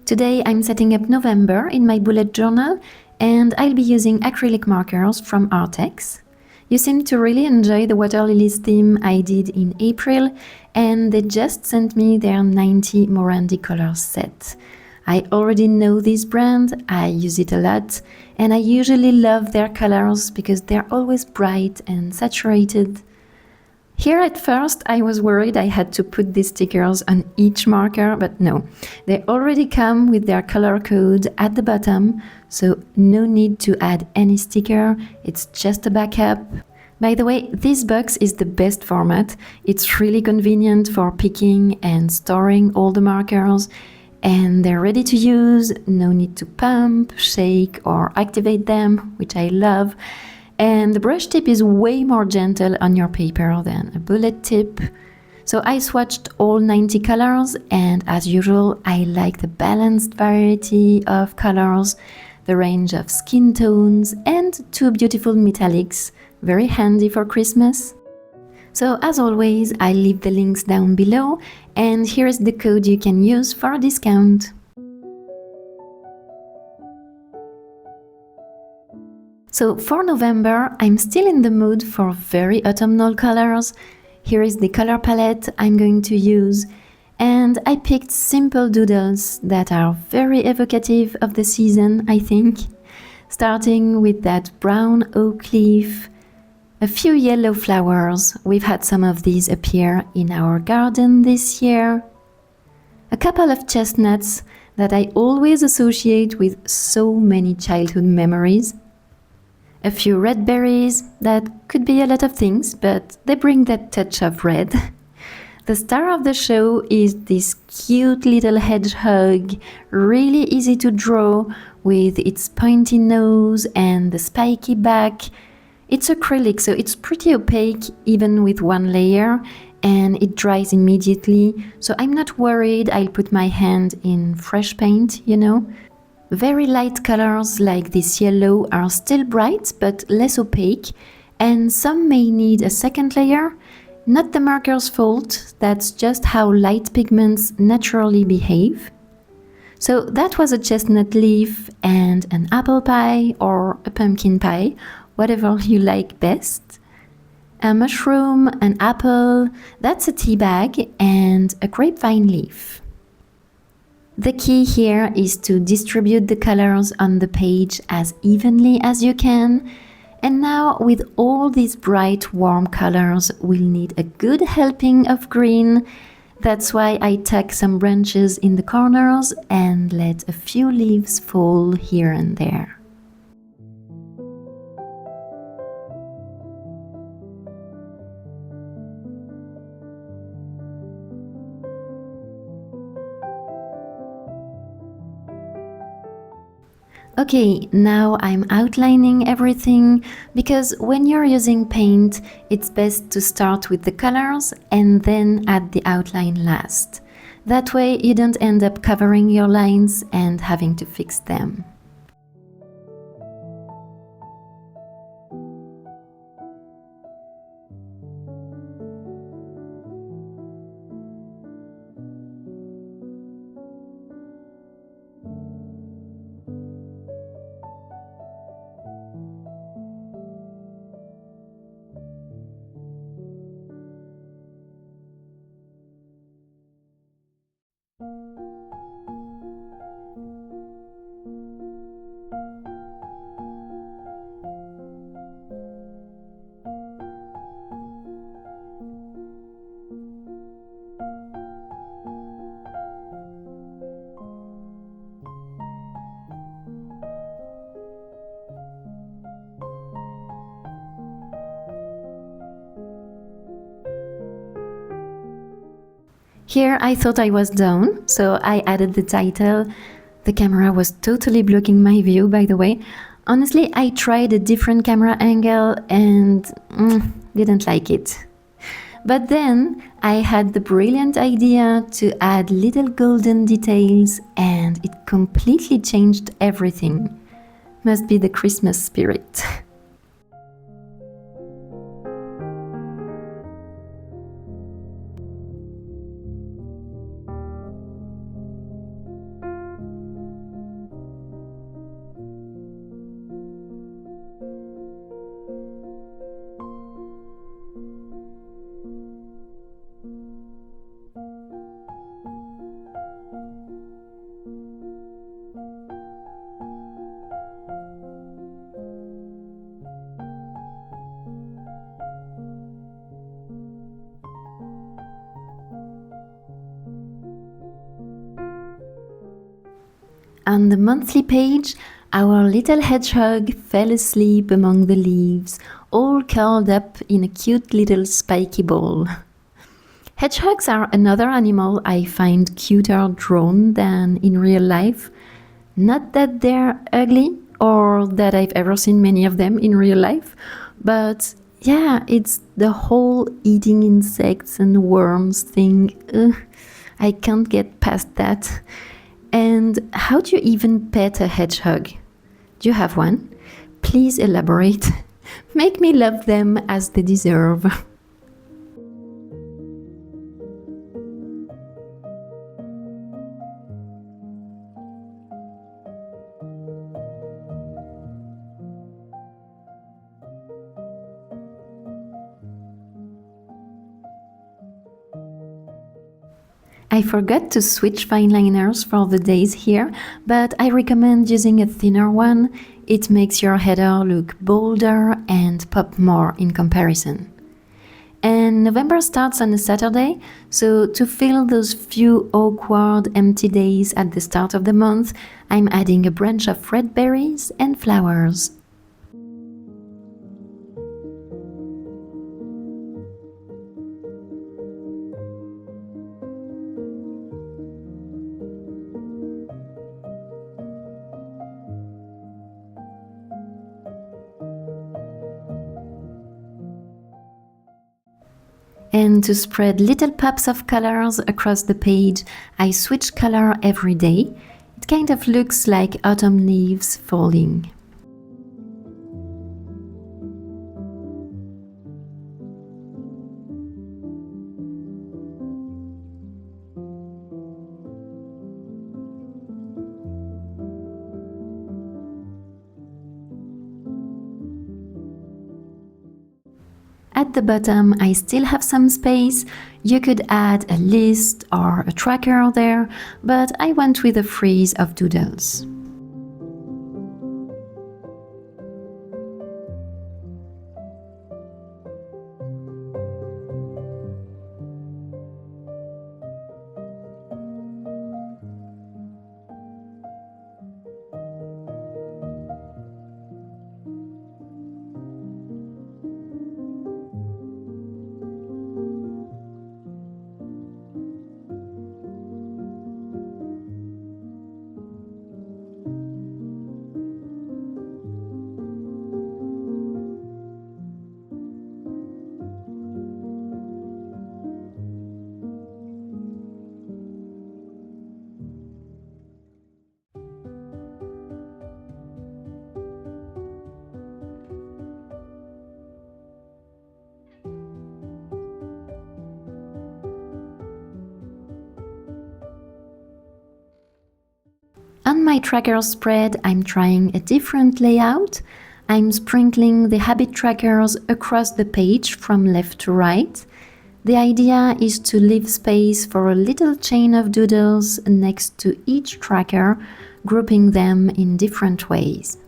Today I'm setting up November in my bullet journal and I'll be using acrylic markers from Artex. You seem to really enjoy the water lilies theme I did in April, and they just sent me their 90 Morandi colors set. I already know this brand, I use it a lot, and I usually love their colors because they're always bright and saturated. Here at first I was worried I had to put these stickers on each marker, but no, they already come with their color code at the bottom, so no need to add any sticker, it's just a backup. By the way, this box is the best format, it's really convenient for picking and storing all the markers, and they're ready to use, no need to pump, shake or activate them, which I love. And the brush tip is way more gentle on your paper than a bullet tip. So I swatched all 90 colors, and as usual I like the balanced variety of colors, the range of skin tones and two beautiful metallics, very handy for Christmas. So as always, I'll leave the links down below, and here is the code you can use for a discount. So for November, I'm still in the mood for very autumnal colors. Here is the color palette I'm going to use, and I picked simple doodles that are very evocative of the season, I think. Starting with that brown oak leaf, a few yellow flowers, we've had some of these appear in our garden this year. A couple of chestnuts that I always associate with so many childhood memories. A few red berries that could be a lot of things, but they bring that touch of red. The star of the show is this cute little hedgehog, really easy to draw with its pointy nose and the spiky back. It's acrylic, so it's pretty opaque even with one layer, and it dries immediately, so I'm not worried I'll put my hand in fresh paint, you know. Very light colors like this yellow are still bright but less opaque, and some may need a second layer. Not the marker's fault, that's just how light pigments naturally behave. So that was a chestnut leaf and an apple pie or a pumpkin pie, whatever you like best. A mushroom, an apple, that's a tea bag, and a grapevine leaf. The key here is to distribute the colors on the page as evenly as you can. And now with all these bright warm colors, we'll need a good helping of green. That's why I tuck some branches in the corners and let a few leaves fall here and there. Okay, now I'm outlining everything, because when you're using paint, it's best to start with the colors and then add the outline last. That way you don't end up covering your lines and having to fix them. Here I thought I was done, so I added the title. The camera was totally blocking my view, by the way. Honestly, I tried a different camera angle and didn't like it. But then I had the brilliant idea to add little golden details, and it completely changed everything. Must be the Christmas spirit. On the monthly page, our little hedgehog fell asleep among the leaves, all curled up in a cute little spiky ball. Hedgehogs are another animal I find cuter drawn than in real life. Not that they're ugly or that I've ever seen many of them in real life, but yeah, it's the whole eating insects and worms thing. Ugh, I can't get past that. And how do you even pet a hedgehog? Do you have one? Please elaborate. Make me love them as they deserve. I forgot to switch fine liners for the days here, but I recommend using a thinner one. It makes your header look bolder and pop more in comparison. And November starts on a Saturday, so to fill those few awkward empty days at the start of the month, I'm adding a branch of red berries and flowers. And to spread little pops of colors across the page, I switch color every day. It kind of looks like autumn leaves falling. At the bottom, I still have some space. You could add a list or a tracker there, but I went with a frieze of doodles. On my tracker spread, I'm trying a different layout. I'm sprinkling the habit trackers across the page from left to right. The idea is to leave space for a little chain of doodles next to each tracker, grouping them in different ways.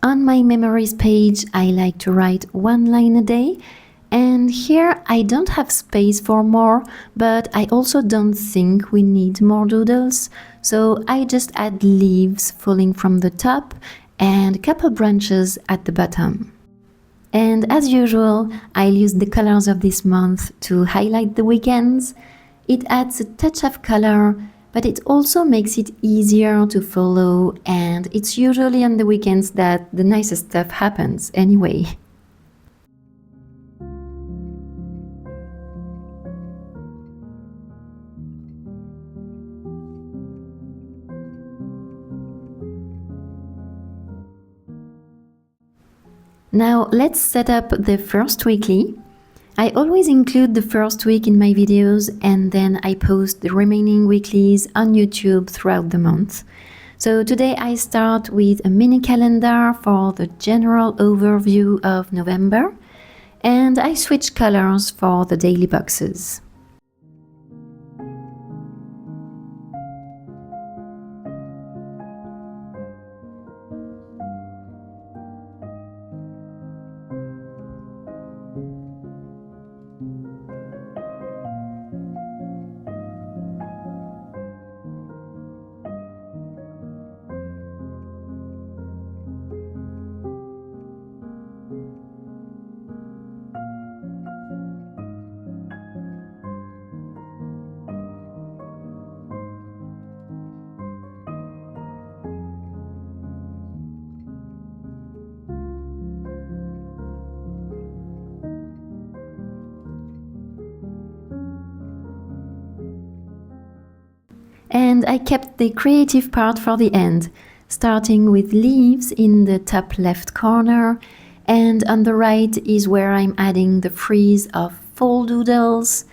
On my memories page, I like to write one line a day, and here I don't have space for more, but I also don't think we need more doodles, so I just add leaves falling from the top and a couple branches at the bottom. And as usual, I'll use the colors of this month to highlight the weekends. It adds a touch of color, but it also makes it easier to follow, and it's usually on the weekends that the nicest stuff happens anyway. Now let's set up the first weekly. I always include the first week in my videos, and then I post the remaining weeklies on YouTube throughout the month. So today I start with a mini calendar for the general overview of November, and I switch colors for the daily boxes. And I kept the creative part for the end, starting with leaves in the top left corner, and on the right is where I'm adding the frieze of fall doodles.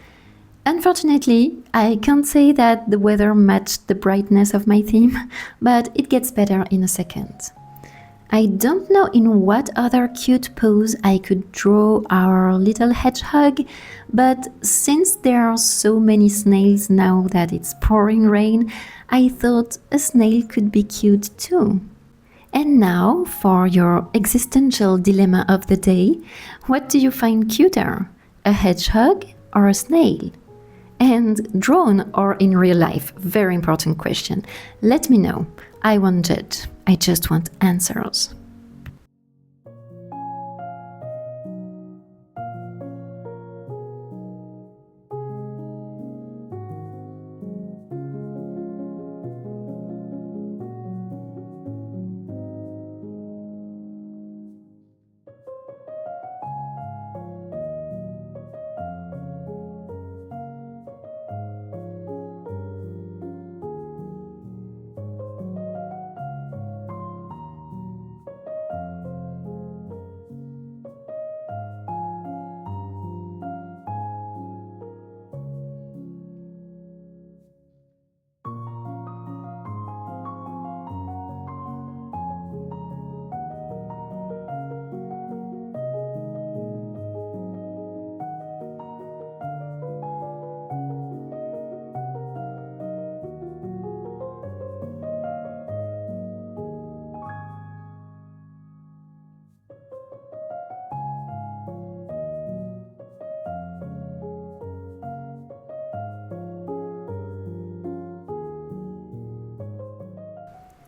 Unfortunately, I can't say that the weather matched the brightness of my theme, but it gets better in a second. I don't know in what other cute pose I could draw our little hedgehog, but since there are so many snails now that it's pouring rain, I thought a snail could be cute too. And now for your existential dilemma of the day, what do you find cuter, a hedgehog or a snail? And drawn or in real life? Very important question. Let me know. I won't judge. I just want answers.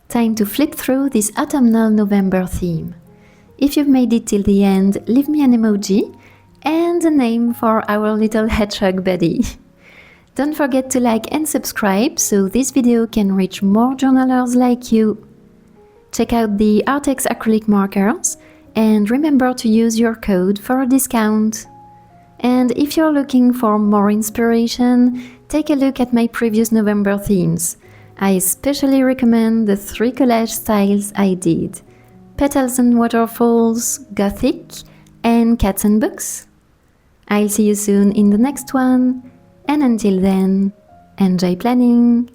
Time to flip through this autumnal November theme. If you've made it till the end, leave me an emoji and a name for our little hedgehog buddy. Don't forget to like and subscribe so this video can reach more journalers like you. Check out the Artex acrylic markers and remember to use your code for a discount. And if you're looking for more inspiration, take a look at my previous November themes. I especially recommend the 3 collage styles I did: petals and waterfalls, gothic, and cats and books. I'll see you soon in the next one, and until then, enjoy planning!